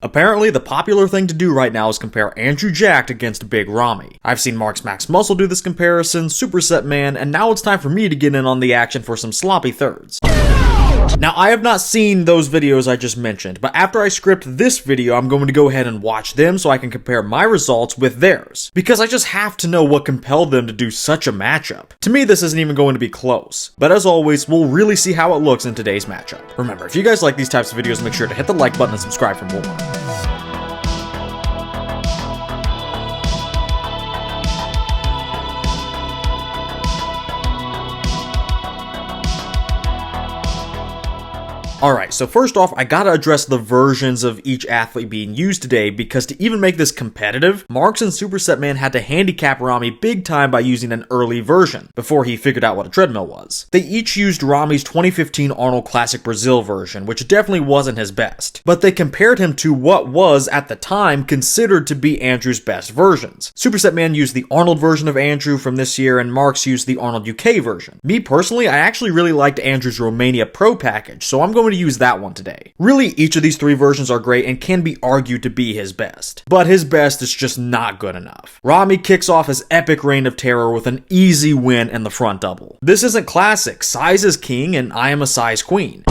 Apparently, the popular thing to do right now is compare Andrew Jacked against Big Ramy. I've seen Mark's Max Muscle do this comparison, Superset Man, and now it's time for me to get in on the action for some sloppy thirds. Now, I have not seen those videos I just mentioned, but after I script this video, I'm going to go ahead and watch them so I can compare my results with theirs. Because I just have to know what compelled them to do such a matchup. To me, this isn't even going to be close. But as always, we'll really see how it looks in today's matchup. Remember, if you guys like these types of videos, make sure to hit the like button and subscribe for more. Alright, so first off, I gotta address the versions of each athlete being used today, because to even make this competitive, Marks and Superset Man had to handicap Ramy big time by using an early version, before he figured out what a treadmill was. They each used Ramy's 2015 Arnold Classic Brazil version, which definitely wasn't his best, but they compared him to what was, at the time, considered to be Andrew's best versions. Superset Man used the Arnold version of Andrew from this year, and Marks used the Arnold UK version. Me personally, I actually really liked Andrew's Romania Pro package, so I'm going to use that one today. Really, each of these three versions are great and can be argued to be his best. But his best is just not good enough. Ramy kicks off his epic reign of terror with an easy win in the front double. This isn't classic. Size is king and I am a size queen.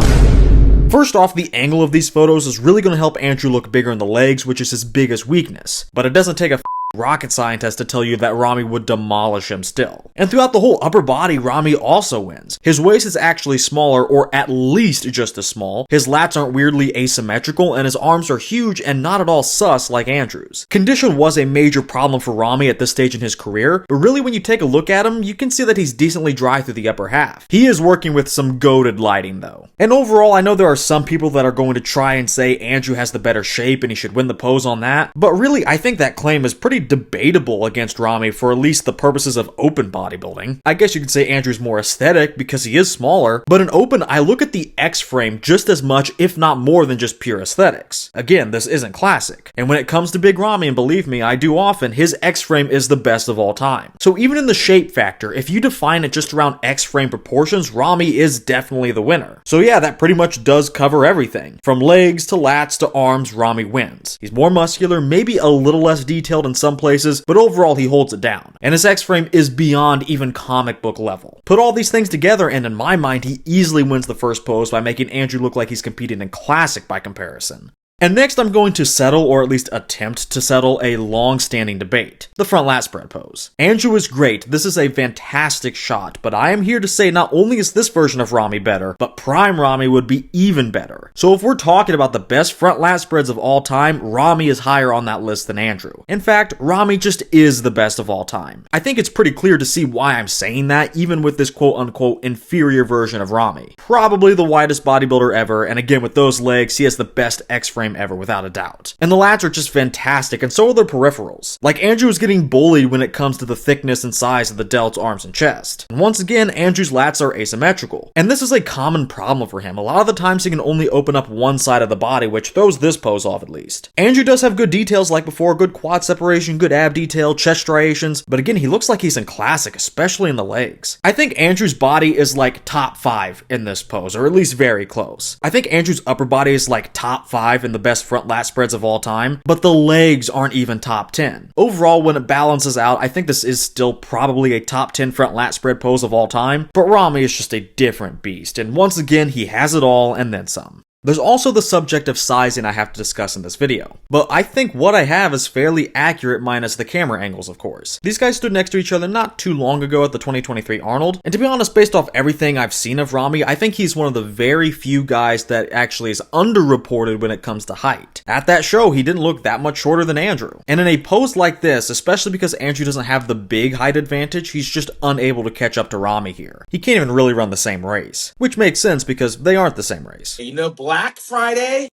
First off, the angle of these photos is really going to help Andrew look bigger in the legs, which is his biggest weakness. But it doesn't take a rocket scientist to tell you that Ramy would demolish him still. And throughout the whole upper body, Ramy also wins. His waist is actually smaller, or at least just as small. His lats aren't weirdly asymmetrical, and his arms are huge and not at all sus like Andrew's. Condition was a major problem for Ramy at this stage in his career, but really when you take a look at him, you can see that he's decently dry through the upper half. He is working with some goated lighting though. And overall, I know there are some people that are going to try and say Andrew has the better shape and he should win the pose on that, but really I think that claim is pretty debatable against Ramy for at least the purposes of open bodybuilding. I guess you could say Andrew's more aesthetic because he is smaller, but in open, I look at the X frame just as much, if not more than just pure aesthetics. Again, this isn't classic. And when it comes to Big Ramy, and believe me, I do often, his X frame is the best of all time. So even in the shape factor, if you define it just around X frame proportions, Ramy is definitely the winner. So yeah, that pretty much does cover everything. From legs to lats to arms, Ramy wins. He's more muscular, maybe a little less detailed in some places, but overall he holds it down. And his X-frame is beyond even comic book level. Put all these things together and in my mind he easily wins the first pose by making Andrew look like he's competing in classic by comparison. And next I'm going to settle, or at least attempt to settle, a long-standing debate. The front lat spread pose. Andrew is great, this is a fantastic shot, but I am here to say not only is this version of Ramy better, but prime Ramy would be even better. So if we're talking about the best front lat spreads of all time, Ramy is higher on that list than Andrew. In fact, Ramy just is the best of all time. I think it's pretty clear to see why I'm saying that, even with this quote-unquote inferior version of Ramy. Probably the widest bodybuilder ever, and again with those legs, he has the best X-frame ever, without a doubt. And the lats are just fantastic, and so are their peripherals. Like, Andrew is getting bullied when it comes to the thickness and size of the delts, arms, and chest. And once again, Andrew's lats are asymmetrical. And this is a common problem for him. A lot of the times he can only open up one side of the body, which throws this pose off at least. Andrew does have good details like before, good quad separation, good ab detail, chest striations, but again, he looks like he's in classic, especially in the legs. I think Andrew's body is like top 5 in this pose, or at least very close. I think Andrew's upper body is like top 5 in the best front lat spreads of all time, but the legs aren't even top 10. Overall, when it balances out, I think this is still probably a top 10 front lat spread pose of all time, but Ramy is just a different beast, and once again, he has it all and then some. There's also the subject of sizing I have to discuss in this video, but I think what I have is fairly accurate minus the camera angles, of course. These guys stood next to each other not too long ago at the 2023 Arnold, and to be honest, based off everything I've seen of Ramy, I think he's one of the very few guys that actually is underreported when it comes to height. At that show, he didn't look that much shorter than Andrew. And in a pose like this, especially because Andrew doesn't have the big height advantage, he's just unable to catch up to Ramy here. He can't even really run the same race, which makes sense because they aren't the same race. You know, Black Friday?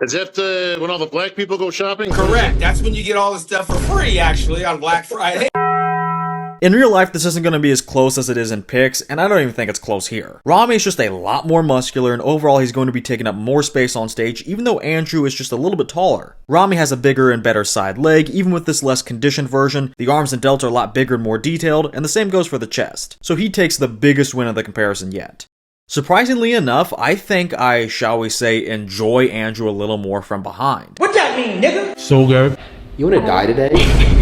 Is that when all the black people go shopping? Correct. That's when you get all the stuff for free, actually, on Black Friday. In real life, this isn't going to be as close as it is in pics, and I don't even think it's close here. Ramy is just a lot more muscular, and overall he's going to be taking up more space on stage, even though Andrew is just a little bit taller. Ramy has a bigger and better side leg, even with this less conditioned version. The arms and delts are a lot bigger and more detailed, and the same goes for the chest. So he takes the biggest win of the comparison yet. Surprisingly enough, I think I, shall we say, enjoy Andrew a little more from behind. What that mean, nigga? So good. You wanna die today?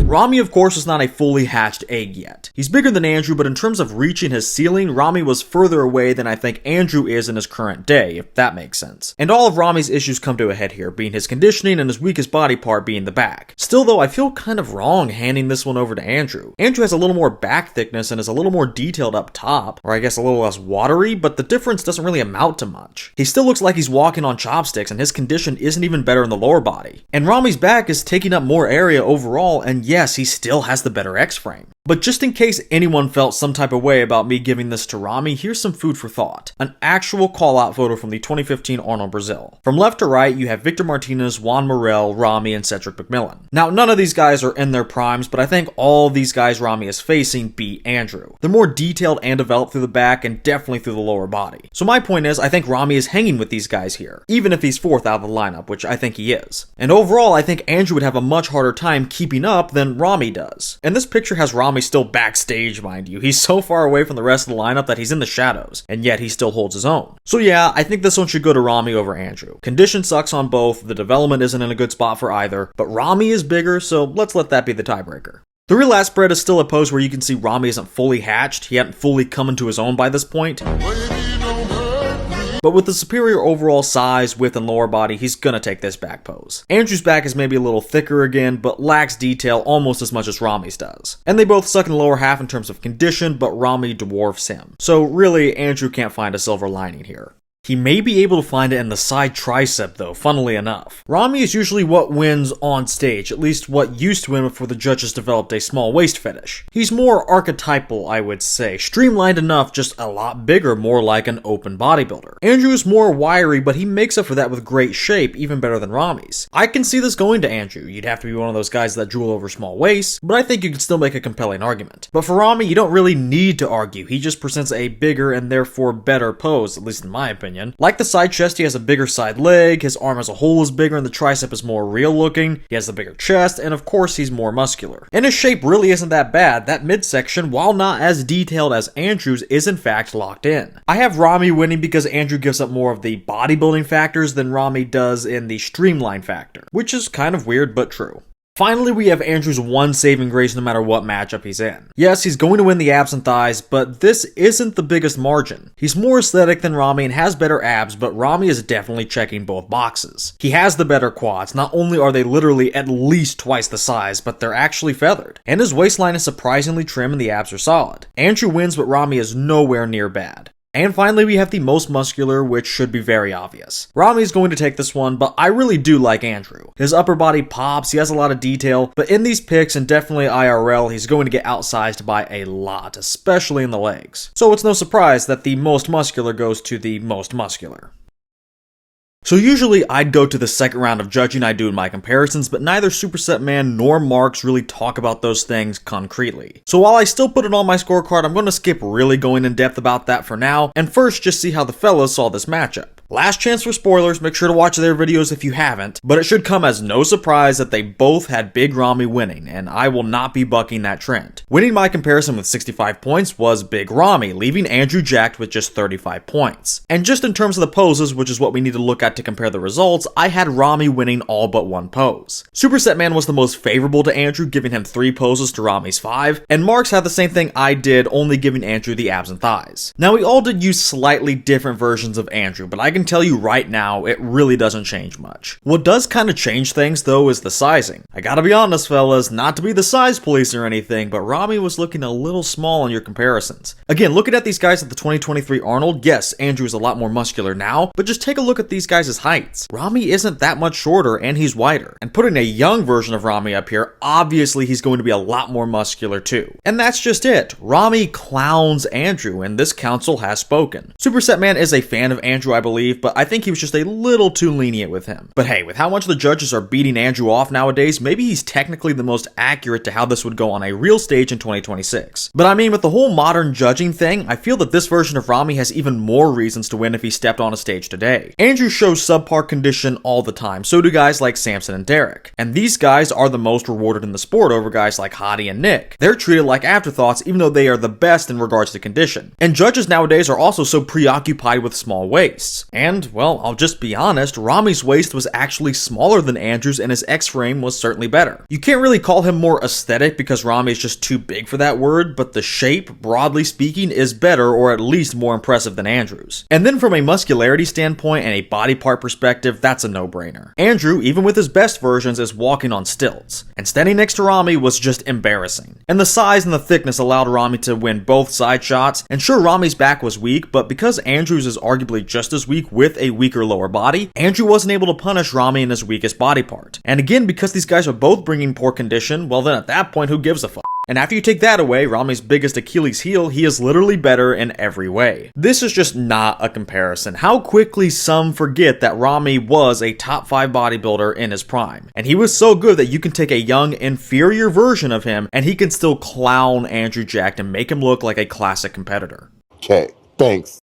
Ramy, of course, is not a fully hatched egg yet. He's bigger than Andrew, but in terms of reaching his ceiling, Ramy was further away than I think Andrew is in his current day, if that makes sense. And all of Ramy's issues come to a head here, being his conditioning and his weakest body part being the back. Still though, I feel kind of wrong handing this one over to Andrew. Andrew has a little more back thickness and is a little more detailed up top, or I guess a little less watery, but the difference doesn't really amount to much. He still looks like he's walking on chopsticks and his condition isn't even better in the lower body. And Ramy's back is taking up more area overall, and yes, he still has the better X-frame. But just in case anyone felt some type of way about me giving this to Ramy, here's some food for thought. An actual call-out photo from the 2015 Arnold Brazil. From left to right, you have Victor Martinez, Juan Morel, Ramy, and Cedric McMillan. Now, none of these guys are in their primes, but I think all these guys Ramy is facing beat Andrew. They're more detailed and developed through the back and definitely through the lower body. So my point is, I think Ramy is hanging with these guys here, even if he's fourth out of the lineup, which I think he is. And overall, I think Andrew would have a much harder time keeping up than Ramy does. And this picture has Ramy still backstage, mind you. He's so far away from the rest of the lineup that he's in the shadows, and yet he still holds his own. So yeah, I think this one should go to Ramy over Andrew. Condition sucks on both, the development isn't in a good spot for either, but Ramy is bigger, so let's let that be the tiebreaker. The real last spread is still a pose where you can see Ramy isn't fully hatched, he hadn't fully come into his own by this point. But with the superior overall size, width, and lower body, he's gonna take this back pose. Andrew's back is maybe a little thicker again, but lacks detail almost as much as Ramy's does. And they both suck in the lower half in terms of condition, but Ramy dwarfs him. So really, Andrew can't find a silver lining here. He may be able to find it in the side tricep though, funnily enough. Ramy is usually what wins on stage, at least what used to win before the judges developed a small waist fetish. He's more archetypal, I would say, streamlined enough, just a lot bigger, more like an open bodybuilder. Andrew is more wiry, but he makes up for that with great shape, even better than Ramy's. I can see this going to Andrew. You'd have to be one of those guys that drool over small waists, but I think you can still make a compelling argument. But for Ramy, you don't really need to argue. He just presents a bigger and therefore better pose, at least in my opinion. Like the side chest, he has a bigger side leg, his arm as a whole is bigger, and the tricep is more real looking, he has a bigger chest, and of course he's more muscular. And his shape really isn't that bad. That midsection, while not as detailed as Andrew's, is in fact locked in. I have Ramy winning because Andrew gives up more of the bodybuilding factors than Ramy does in the streamline factor, which is kind of weird but true. Finally, we have Andrew's one saving grace no matter what matchup he's in. Yes, he's going to win the abs and thighs, but this isn't the biggest margin. He's more aesthetic than Ramy and has better abs, but Ramy is definitely checking both boxes. He has the better quads. Not only are they literally at least twice the size, but they're actually feathered. And his waistline is surprisingly trim and the abs are solid. Andrew wins, but Ramy is nowhere near bad. And finally, we have the most muscular, which should be very obvious. Ramy is going to take this one, but I really do like Andrew. His upper body pops, he has a lot of detail, but in these pics and definitely IRL, he's going to get outsized by a lot, especially in the legs. So it's no surprise that the most muscular goes to the most muscular. So usually I'd go to the second round of judging I do in my comparisons, but neither Superset Man nor Marks really talk about those things concretely. So while I still put it on my scorecard, I'm going to skip really going in depth about that for now, and first just see how the fellas saw this matchup. Last chance for spoilers, make sure to watch their videos if you haven't, but it should come as no surprise that they both had Big Ramy winning, and I will not be bucking that trend. Winning my comparison with 65 points was Big Ramy, leaving Andrew jacked with just 35 points. And just in terms of the poses, which is what we need to look at to compare the results, I had Ramy winning all but one pose. Superset Man was the most favorable to Andrew, giving him 3 poses to Ramy's 5, and Marks had the same thing I did, only giving Andrew the abs and thighs. Now we all did use slightly different versions of Andrew, but I can tell you right now, it really doesn't change much. What does kind of change things though is the sizing. I gotta be honest fellas, not to be the size police or anything, but Ramy was looking a little small in your comparisons. Again, looking at these guys at the 2023 Arnold, yes, Andrew is a lot more muscular now, but just take a look at these guys' heights. Ramy isn't that much shorter and he's wider. And putting a young version of Ramy up here, obviously he's going to be a lot more muscular too. And that's just it. Ramy clowns Andrew, and this council has spoken. Superset Man is a fan of Andrew, I believe, but I think he was just a little too lenient with him. But hey, with how much the judges are beating Andrew off nowadays, maybe he's technically the most accurate to how this would go on a real stage in 2026. But I mean, with the whole modern judging thing, I feel that this version of Ramy has even more reasons to win if he stepped on a stage today. Andrew showed show subpar condition all the time. So do guys like Samson and Derek. And these guys are the most rewarded in the sport over guys like Hottie and Nick. They're treated like afterthoughts even though they are the best in regards to condition. And judges nowadays are also so preoccupied with small waists. And, well, I'll just be honest, Ramy's waist was actually smaller than Andrew's and his X-frame was certainly better. You can't really call him more aesthetic because Ramy is just too big for that word, but the shape, broadly speaking, is better or at least more impressive than Andrew's. And then from a muscularity standpoint and a body part perspective, that's a no-brainer. Andrew, even with his best versions, is walking on stilts. And standing next to Ramy was just embarrassing. And the size and the thickness allowed Ramy to win both side shots, and sure, Ramy's back was weak, but because Andrew's is arguably just as weak with a weaker lower body, Andrew wasn't able to punish Ramy in his weakest body part. And again, because these guys are both bringing poor condition, well then at that point, who gives a fuck? And after you take that away, Ramy's biggest Achilles heel, he is literally better in every way. This is just not a comparison. How quickly some forget that Ramy was a top 5 bodybuilder in his prime. And he was so good that you can take a young, inferior version of him and he can still clown Andrew Jack and make him look like a classic competitor. Okay, thanks.